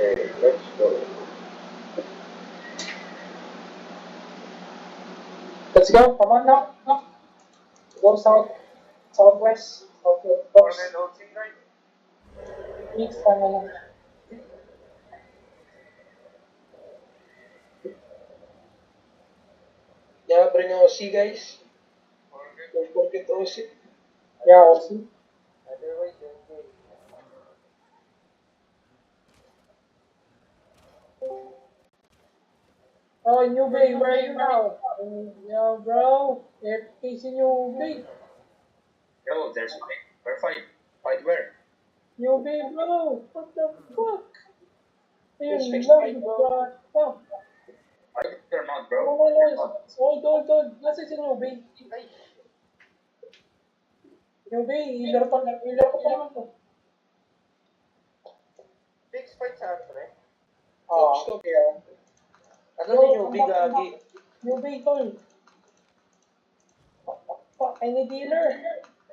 Okay, let's go. Let's go. Come on now. No. Go south, southwest, southwest. Mix ka na lang. Yeah, bring OC guys. Don't forget OC. Yeah, also. Oh, New Bay, where are you now? Yeah, bro. FK's in New Bay. Yo, there's fight. Where fight? Fight where? New Bay, bro. What the fuck? Let's Ayun fix lang, fight, bro. bro. Fight or not, Oh, bro? no, no. Hold. Nasa si New Bay? New Bay, ilar ko pa naman to. Fix fight sa ano, pre? Fox to kaya. Ano si Newbie, gagi? New Bay, tol. Fuck, I need healer.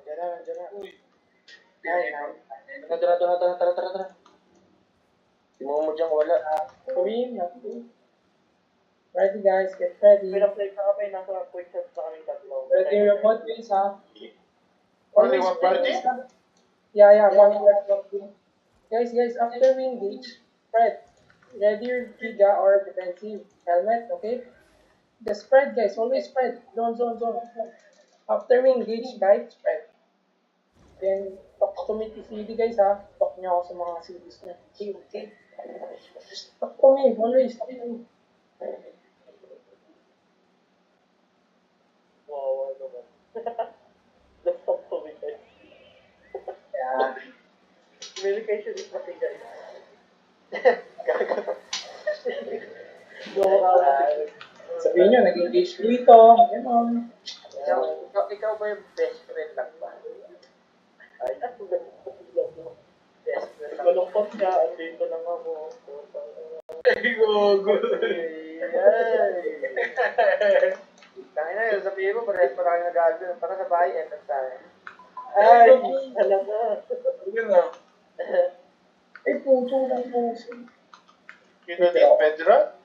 Nandiyan na. Uy. Tara. Simuha mo dyan, wala. Sabihin na. Ready guys, get ready. Pinaplay ka kami, nasa quick shot sa kaming tatlo. Ready your bot please, ha? Only one party? Yeah, one party. Guys, after we engage, spread. Ready your Giga or defensive helmet, okay? Just spread, guys. Always spread. Zone. After we engage, guys, spread. Then, talk to me TCD, guys, ha? Talk nyo ako sa mga CDs nyo. Okay? Talk to me, always. Talk to me. Wow, ano ba? Let's talk to me, guys. Yeah. Communication is nothing, guys. Gaga. Sabihin nyo, nag-engage dito. Ganon. Ikaw ba yung best friend lang ba? Ay, best friend lang. Malungkot ka, andito lang ako. Ay, gogo. Tangina yun, sabihin mo, parehas pa tayo nag-aagod. Para sa bahay, etas tayo. Ay, talaga. Yun na. Ay, puto lang po. Kinunit Pedra?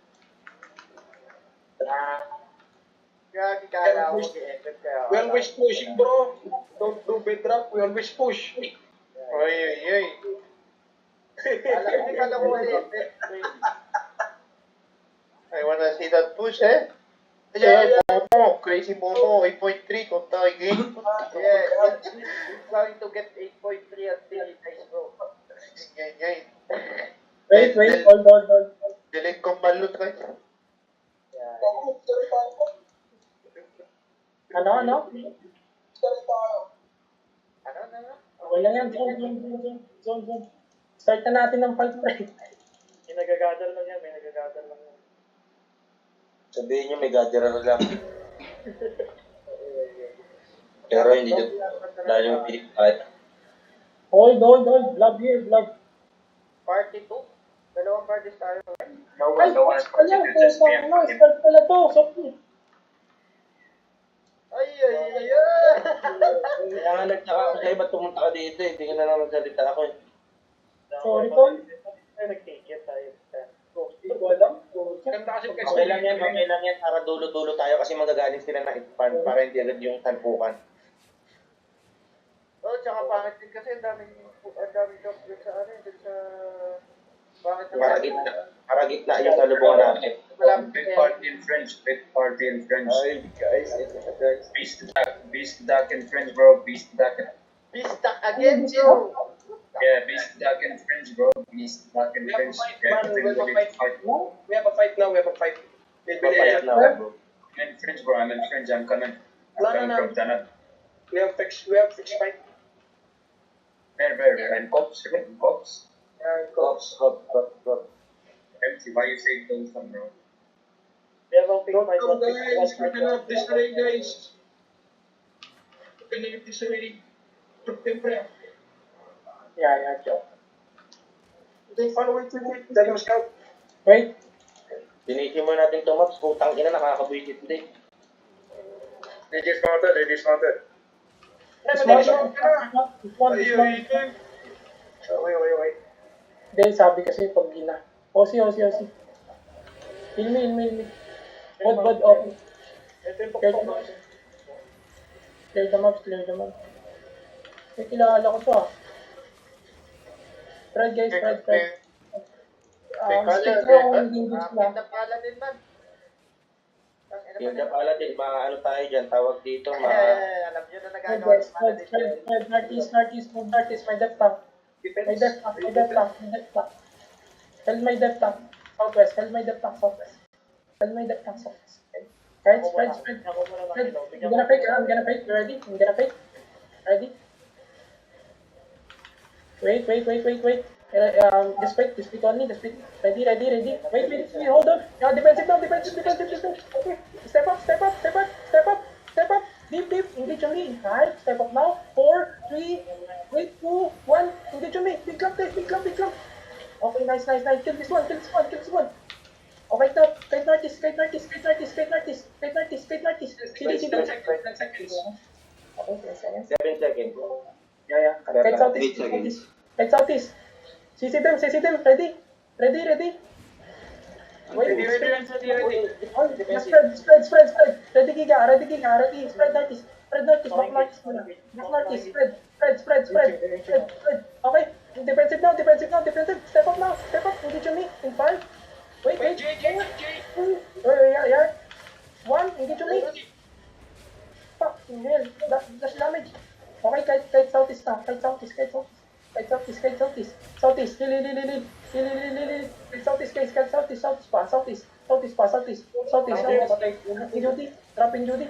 Kaya kikala ako mag-i-edit kaya. We always pushing, bro. Don't do bedrock. We always push. Ay. Kala ko mag-i-edit. I wanna see that push, eh? Yeah. Momo, crazy Momo, 8.3, kung tayo game. Yeah, he's going to get 8.3 until he dies, bro. Ngay. Wait, hold. Dilig kong balot kayo. Yeah. Ano? Ano? Okay lang yan. Zone. Start na natin ng fight, pre. May nagagather lang yan. Sabihin nyo may gatherer lang. Pero hindi dito. Dahil yung pinipahit. Hold. Blob here, blob. Party 2? Dalawang parties tayo. No Ay, one is pala, considered just me and fucking. start pala to. Sorry. Ay! Kaya nga nagtaka ako sa'yo, ba't pumunta ka dito eh? Hindi ka na lang nagsalita ako eh. Sorry, Tol. Ay, nag-ticket tayo. Hindi ko alam. Ganda kasi Okay lang yan. Para dulo-dulo tayo kasi magagaling sila na itpan para hindi agad yung talpukan. Oh, tsaka pangit din kasi ang daming jobs dun sa dun sa... Pangit na Para gitna yung talubungan natin. Big party and friends. Ay, guys. Beast Duck and friends, bro. Beast Duck again, bro! Yeah, Beast Duck and friends, bro. Beast Duck and friends. We have a fight now. Papayat na ako, bro. I'm in friends, bro. I'm coming No. from Tanab. We have fixed fight. Where? And Cops. Cops, hop. MC, why you say those some, bro? We have a big Don't fight. go, guys. We can have this array, guys. We can have this array. Siyempre. Yeah, joke. They follow it. Let him scout. Wait. Dinihin mo natin ito, Maps. Putang ina, nakakabuisit din. They dismounted. Wait. Then, sabi kasi pag gina. OC, OC, OC. Heal me, heal me, heal me. Bod, off. Ito yung Clear pokpok the mo. mobs. Clear the mobs, clear the mobs. May kilala ko to ah. Spread guys, spread. Stick na ako yung engage na. Kita pala din man. Yung pala din, ano tayo dyan, tawag dito, Alam nyo na Spread nagagawa guys, ng mana spread. Northeast, move northeast. My depth tank. My depth tank. Held my depth tank. Southwest. Held my depth tank. Southwest. Okay. Right, spread. I'm gonna fake. You ready? I'm gonna fake. Ready? Wait. Just wait only. Ready. Wait. Hold on. Yeah, defensive now. Okay. Step up. Deep. Engage on me. Right. Step up now. 4, 3, wait, 2, 1. Engage on me. Big clump. Okay, nice. Kill this one. Okay, now. Kite northeast. CD. 10 seconds. Okay, 10 seconds. 7 seconds. Yeah. Kite southeast. Kite southeast. CC them. Ready. Wait. Ready. Spread. Ready, Giga. Spread northeast. Back northeast muna. Back northeast. Spread. Okay. Defensive now. Step up now. Engage on me. In 5. Wait. Yeah. 1. Engage on me. Fucking hell. Dash damage. Okay, kite southeast now. Kite southeast. Southeast. Heal. Southeast, guys. Southeast pa. Dropping duty.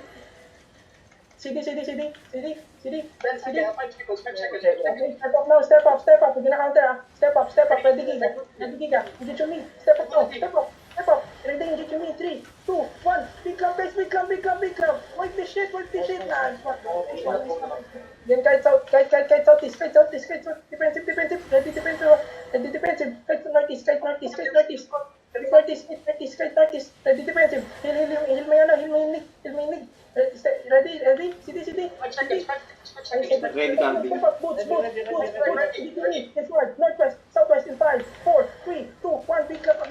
CD. Okay, 5 seconds. Okay, step up. We're gonna counter, ah. Step up. Ready, Giga. Engage on me. Step up now. Step up. Ready, engage on me. 3, 2, 1. Big clump. Wipe the shit. Then kite southeast. Defensive. Ready, defensive. Kite northeast. Ready, defensive. Heal my Nick. Ready. CD. 5 seconds. Ready, Calvin. Step up, boots. Eastward, northwest, southwest in 5, 4, 3, 2, 1. Big clump.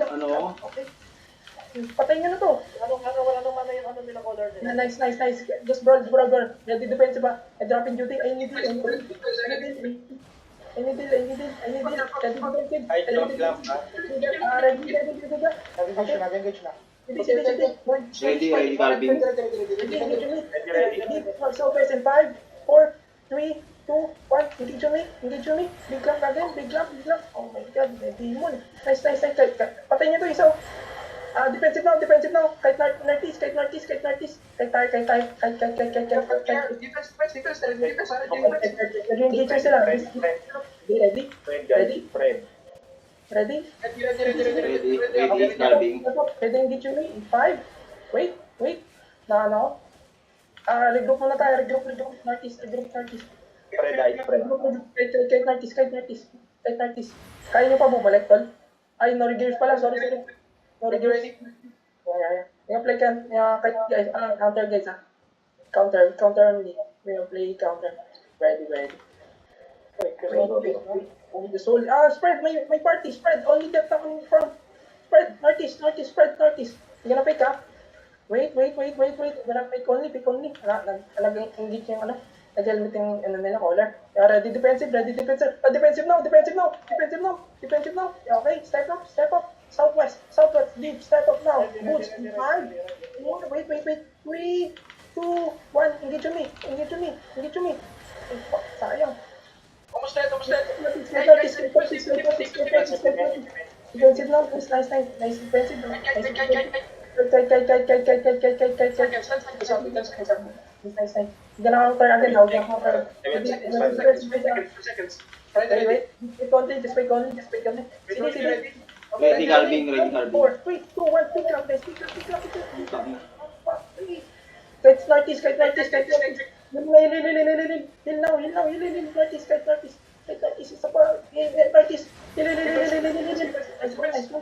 Ano? Okay. Patayin nyo na to. Wala nang mana yung ano nila color nila. Nice. Just brawl. Ready, defensive ba? I drop in duty. I need it. Ready, defensive. I drop lang, ha? Ready. Engage na. Ready, Calvin. Southwest in 5, 4, 3, 2, 1. Engage on me. Big clump again. Oh my god, the demon. Nice. Patayin nyo to isa. Defensive now. Kite northeast. Kite tayo. Nag-engage sila. Ready? Ready, Calvin. Pwede engage me in 5. Wait. Regroup muna tayo. Regroup. Northeast. Kite northeast. Kaya nyo pa bumalik, tol? Ay, no regears pala. Sorry. No regears. Yeah. Yung play can, kite guys. Counter guys, ha. Counter only. We will play counter. Ready. The soul. Spread. My party. Spread. Only depth on front. Spread. Northeast. You're gonna pick, ha? Wait. Gonna pick only. Talagang engage yung ano. Nag-helmet yung nila, caller. Ready defensive. Defensive now. Okay, step up. Southwest. Deep. Step up now. Boots. 5. Wait. 3, 2, 1. Engage on me. Oh, fuck, sayang. Almost dead. Defensive now. Nice defensive. Nice. Gonna counter again now. Seconds. Wait. Just wait only. CD. Ready, Calvin. 4, 3, 2, 1. Pick up. Kite northeast. Heal now. Northeast. Isa pa. Northeast. Nice one.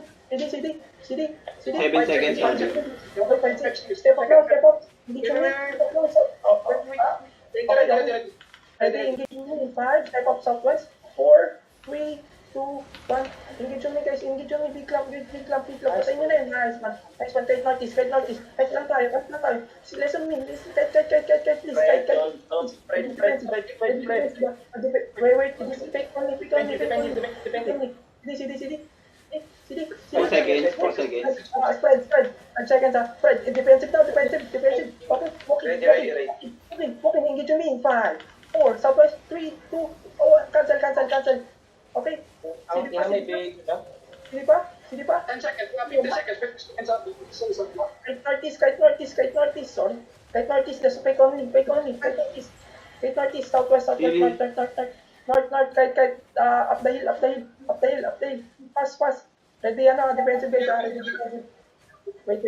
CD. 7 seconds, Calvin. Step up. Engage on me. Ready, engage in 5. Step up southwest. 4, 3, 2, 1. Engage on me guys, engage on me. Big club, big club, big club. Patayin nyo na yun. Nice man. Nice man. Kahit Northeast, kahit Northeast. Kahit lang tayo, kahit lang tayo. Listen me. Listen, kahit, please. Kahit. Wait. Pick on me. CD. 4 seconds, 4 seconds. Spread. And seconds, spread. Defensive now, defensive. Okay, walking, engage on me in 5, 4, southwest, 3, 2, oh, cancel. Okay? Sini pa? 10 seconds, 50 seconds, 50 seconds up. Kite northeast, sorry. Kite northeast, let's fake only, Kite northeast, southwest, north, kite, up the hill. Fast. Ready, defensive guys, ready, defensive. Wait.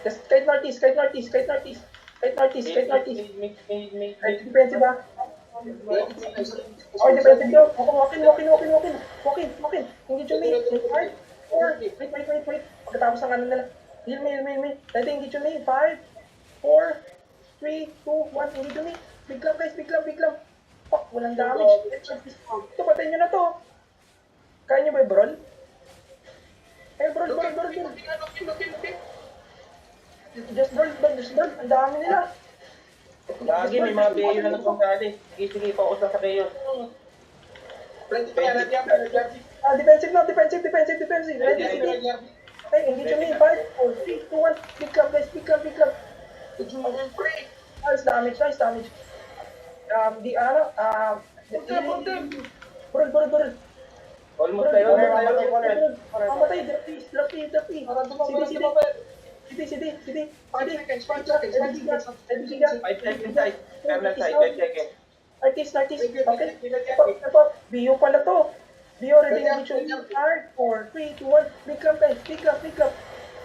Just kite northeast. Defensive, Oh, defensive daw. Walking. Engage on me. 5, 4, wait. Pagkatapos ng ano nila. Heal me. Ready, engage on me. 5, 4, 3, 2, 1. Engage on me. Big club, guys. Fuck, walang damage. Ito, patayin nyo na to. Kaya nyo ba yung brawl? Brawl. Just brawl. Ang dami nila. Lagi may mga payo na nagpanggali. Sige, focus lang sa payo. Ready. Defensive now, defensive. Ready. Hey, engage on me. 5, 4, 3, 2, 1. Big club, guys. Big club. Nice damage. Burol. Almost tayo. Mamatay, drapi. CD. 5 seconds. Kernel side, 5 seconds. Artist. Okay. BO pala to. BO ready na mission. 5, 4, 3, 2, 1. Big club, guys. Big club.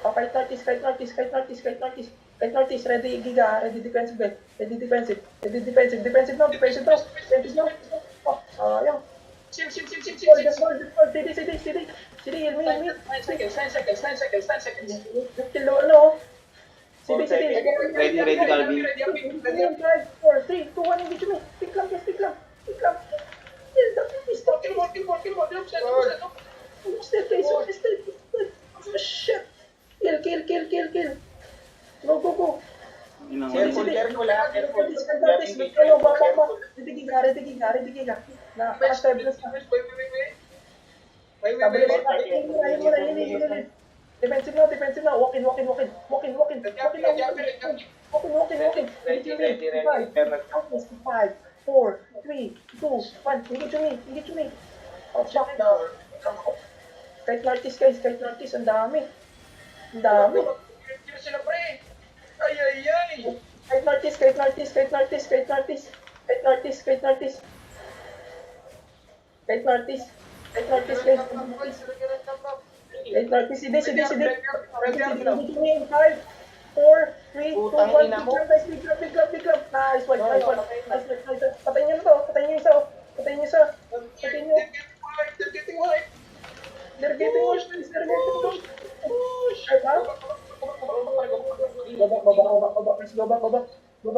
Okay, kite northeast. Ready, Giga. Ready defensive, guys. Ready defensive. Defensive now. Oh, sayang. Sim. CD, heal me. 10 seconds. Kilo, CD. Ready, Calvin. 5, 4, 3, 2, 1, engage me. Big club. Shit. Kill. Go. Careful, careful. Ready, Giga. Stabilize na. Wait. Defensive now. Walking. Ready. 5, 4, 3, 2, 1. Engage me. Oh, fuck. Kahit Northeast, guys. Ang dami. Sila pre. Ay. Kahit Northeast, guys. Kahit Northeast, CD. 5, 4, 3, 2, 1. Big club. Nice one. Patayin nyo na to. Patayin nyo isa. They're getting wide. They're getting worse.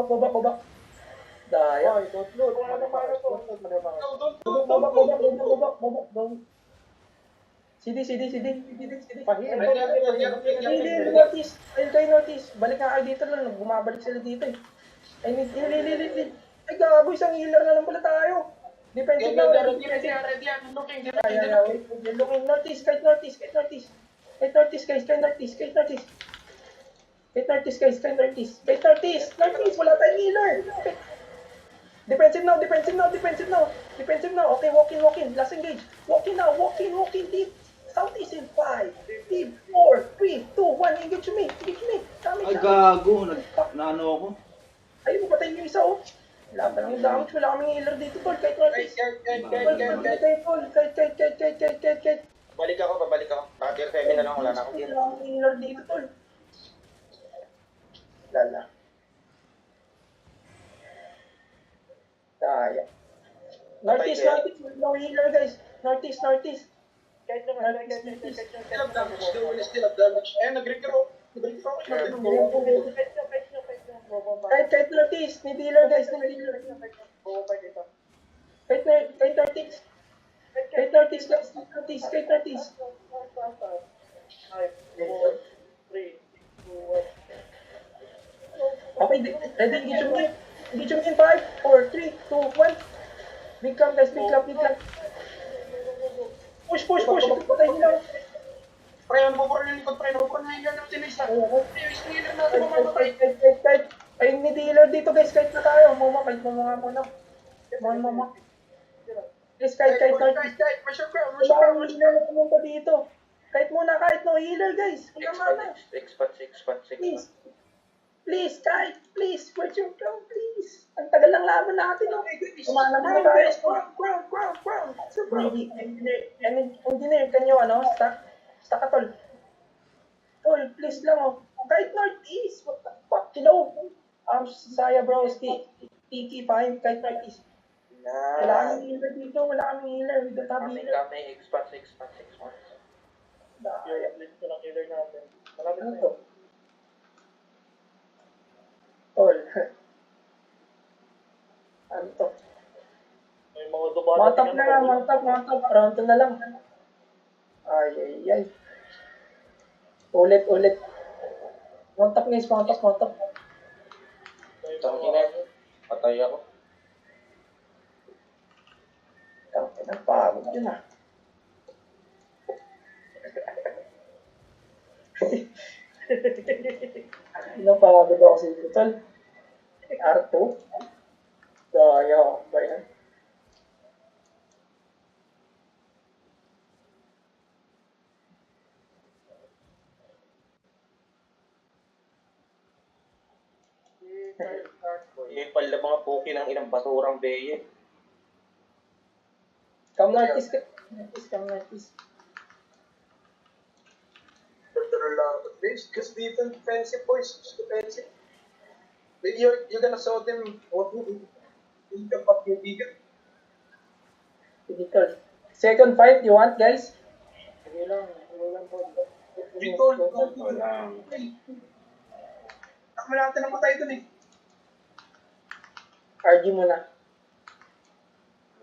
Baba. Daya. Baba. CD. Notice. Balik nga kayo dito lang. Bumabalik sila dito eh. Ay, gago. Isang healer na lang pala tayo. Defensive na. Ready. I'm looking. Looking. Northeast, guys. Wala tayong healer. Defensive now. Okay, walking. Last engage. Walking now. Deep. Southeast in 5, 4, 3, 2, 1. Engage me. Ay, gago. Naano ako. Ayun, patayin yung isa, oh. Wala pa lang damage. Wala kaming healer dito, tol. Kahit Northeast. Kahit. Babalik ako. Naka-tier 7 na lang, wala na akong gear. Wala kaming healer dito, tol. Lala. Daya. Northeast. No healer, guys. Northeast. Kahit naman, Still have damage. Nag-recrow. Kahit Northeast. Need healer, guys. bumaba dito. Kite Northeast. Kite Northeast, guys. Kite Northeast. 5, 4, 3, 2, 1. Okay, ready, engage yung in 5, 4, 3, 2, 1. Big clamp, guys, big clamp. Push. Patay nila. Pre, ano po yung likod, pre? Ano po yung healer natin, Luis na? Luis, yung healer natin, mamamatay. Kite. Ay, ni dealer dito, guys. Kite na tayo. Kite mo nga muna. Mama. Guys, kite. Guys, pressure crown. Wala akong healer na pumunta dito. Kite muna, no healer, guys. Wala mana. Expand. Please, kite. Please, where's your crown, please? Ang tagal lang laban natin, no? Umana muna tayo. Crown. Engineer, can you, stack ka, tol. Tol, please lang, Kite Northeast. What the fuck, Saya, bro. Tiki, fine. Kite Northeast. Wala kaming healer dito. Wala kaming healer. We don't have healer. Kami, expand. List ko ng killer natin. Malapit Ano na to? yun. Tol. Ano to? May mga dubada. Mount up na lang, mount up. Round 2 na lang. Ay. Ulit. Mount up, guys. Mount up. Tangina, patay ako. Pagod yun, Pagod ako sa ito, tol. R2? Daya ba yan? Yung pala mga puki ng inang basurang beye. Come Northeast. Because defensive, boys. Defensive. You're gonna show them what you can pop your bigger. Sige, tol. Second fight, you want, guys? Sige lang po. Walang. Tama natin ang patay dun, RG muna.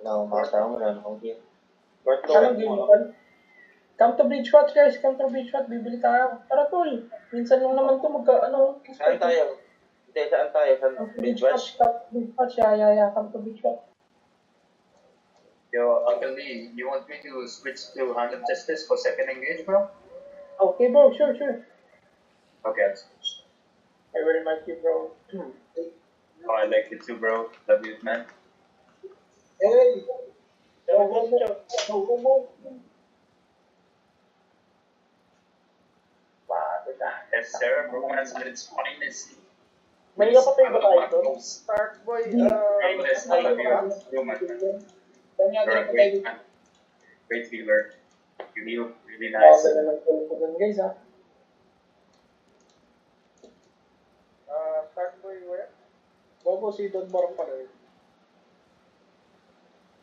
Nakakatawa mo na akong game. Anong game mo, tol? Come to Bridgewatch, guys. Bibili tayo. Tara, tol. Minsan lang naman to Saan tayo? Saan tayo? Saan? Bridgewatch? Bridgewatch, yeah. Come to Bridgewatch. Yo, Uncle Lee, you want me to switch to Hand of Justice for second engage, bro? Okay, bro. Sure. Okay, I'll switch. I very much you, bro. Oh, I like it too, bro. Love you, man. Hey! Go. Pagod Yes, sir. Romance at its finest. May kapatay ba tayo doon? Start boy. Romance, I love you. Romance, man. You're a great man. Great healer. You heal really nice. Bago na lang po doon, guys, Start boy where? Bobo si Don Barong pala yun.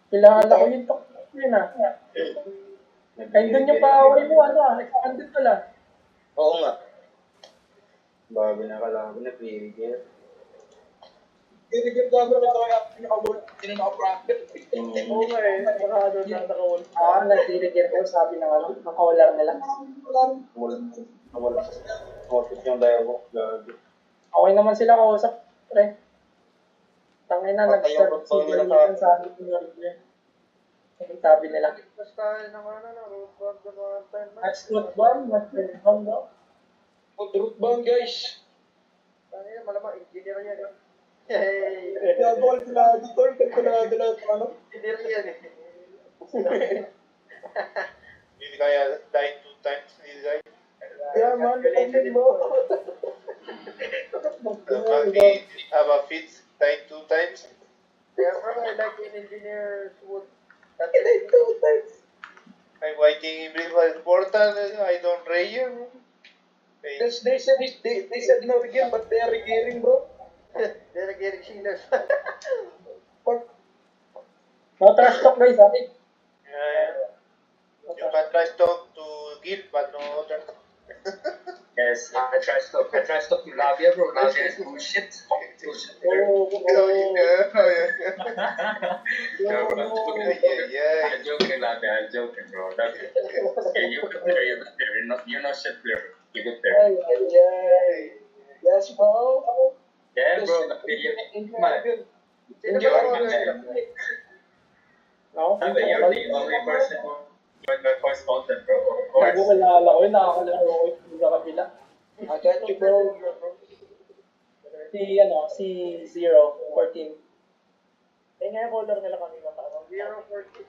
Kilala ko yung talk yun, Ay, doon yung paaway mo, expanded pala. Oo nga. Bago na kalaban na player. Dirigil gagawin na tayo pinaka-bracket. Oo nga Sarado na nakawal. Nag-dirigir ko, sabi ng nakawalar nila. Wala yung dialogue. Gabi. Okay naman sila kausap, pre. Tangay na, Patay yung nag-start football nila siguro yung sabi ko nila. Sabi nila. Tapos tayo ng roadblock na mga time na. Next root bomb, daw. Root bomb, guys. Tangina, malamang engineer yan Hey! Gagawin ko na dito. Kalkulado na ito, Engineer yan Hindi kaya die 2 times, hindi die. Kaya man, open mo. Monkey have a fit, die 2 times. Kaya bro, I like an engineer's wood. I'm waiting every portal, I don't rage. Because they said no again, but they are regearing, bro. They're getting shingles. No trash talk, guys, ate. You can try to kill, but no other. Yes, I try to stop you, Lavia, bro. Lavia is bullshit. No, bro, I'm joking, Latte. I'm joking, bro. Okay, you could clear. You're not shit clear. You could clear. Ay, ay, ay. Yes, bro. Yeah, bro. Come on. Sino ba You're yung No? you're the only person who joined my first content, bro. Of course. Nag-uulala ko yun, nakakalaro ko yung sa kabila. I got you, bro. Si 014. Eh nga yung color nila kanina pa. 040.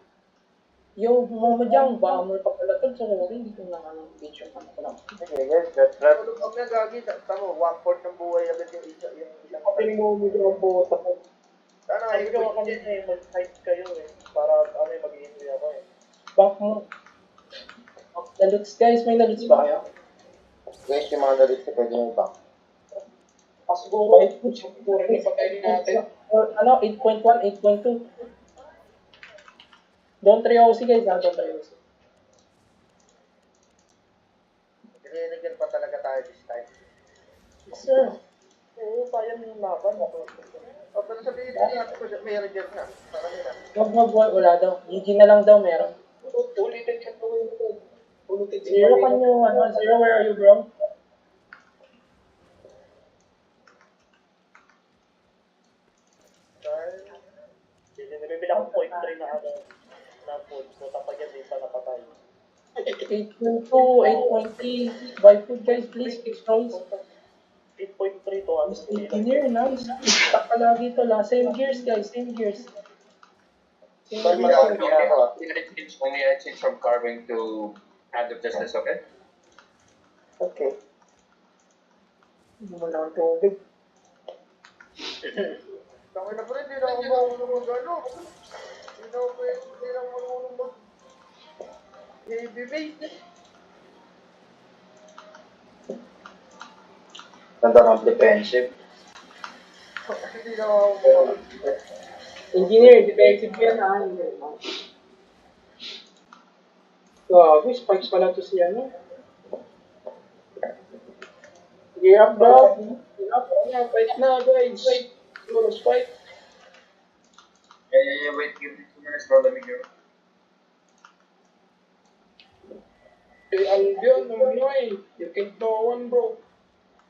Yung Momodyang, bomber pa pala to, so hindi ko na video pa ko lang. Okay, guys, that's right. Tulog kami na gagi. Tama, 1/4 ng buhay agad yung isa. Yung ilang Kapag Momodyang po, tapos. Sana Sabi kayo ko kanina eh, mag-type kayo eh. Para ano eh, mag-i-enjoy ako eh. Back mo. Naluts guys, may naluts ba kayo? Guys, yung mga nalit sa pwede nyo ba? Siguro, siguro ipatayin natin. Or, 8.1, 8.2. Don't 3OC guys, don't 3OC. Nililigan pa talaga tayo this time. Yes, sir. Oo, sayang yung laban. O, pero sabihin din natin ko may reserve na. Para nila. Wala daw. GG na lang daw meron. Ulitin ka to. Ulitin Zero kan yung, Zero, where are you, bro? Nabibili akong 0.3 na ano, na food. So, tapos yan, di pa napatay. 8.2, 8.3. Buy food guys, please. Fix rolls. 8.3 to 100 Engineer, nice. Stuck ka lagi to la. Same gears guys, same gears. Same Sorry, gears. marami na ako. Only I change from carving to hand of justice, okay? Okay. Hindi mo lang tubig. Tangin na po rin, hindi na ako marunong mag-ano. Hindi na ako marunong mag-heavy base. Tanda ng defensive. Hindi na ako Engineer, defensive yan spikes pala to si ano. Gear up bro. Gear up. Fight na guys. Let's fight. Yeah, wait, give me 2 minutes, bro. Let me go. Hey, Albion, you can throw one, bro.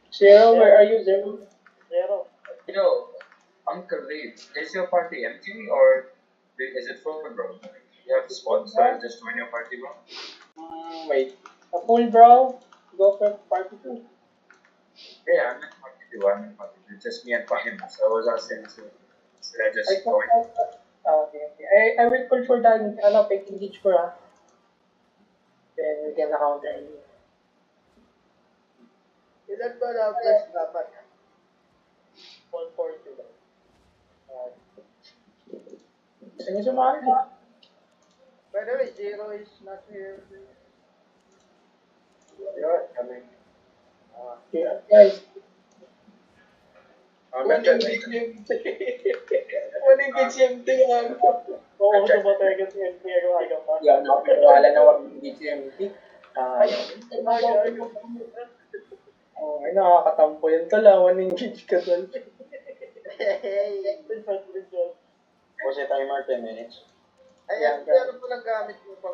Zero, where are you, Zero? Zero. Yo, Uncle Lee, is your party empty or is it full, bro? You have spots, so I'll just join your party, bro. Wait. A full bro. Go for party 2. Yeah, I'm in party 2. It's just me and Fahim. So I was asking, should I just join? Okay. I will call for that. Pick engage ko Then we can counter you. Ilan ba na plus dapat? 140 lang. Gusto niyo sumali? By the way, Zero is not here. Yun, kami. Yeah, guys. Waning GMT lang. Oo, tumatay ka siya. Pero aga pa. Yan, nakapiniwala na wag GCMT. Ay, nakakatampo yan tala. Engage ka doon. Hey! Kasi timer 10 minutes. Ayan, meron po lang gamit mo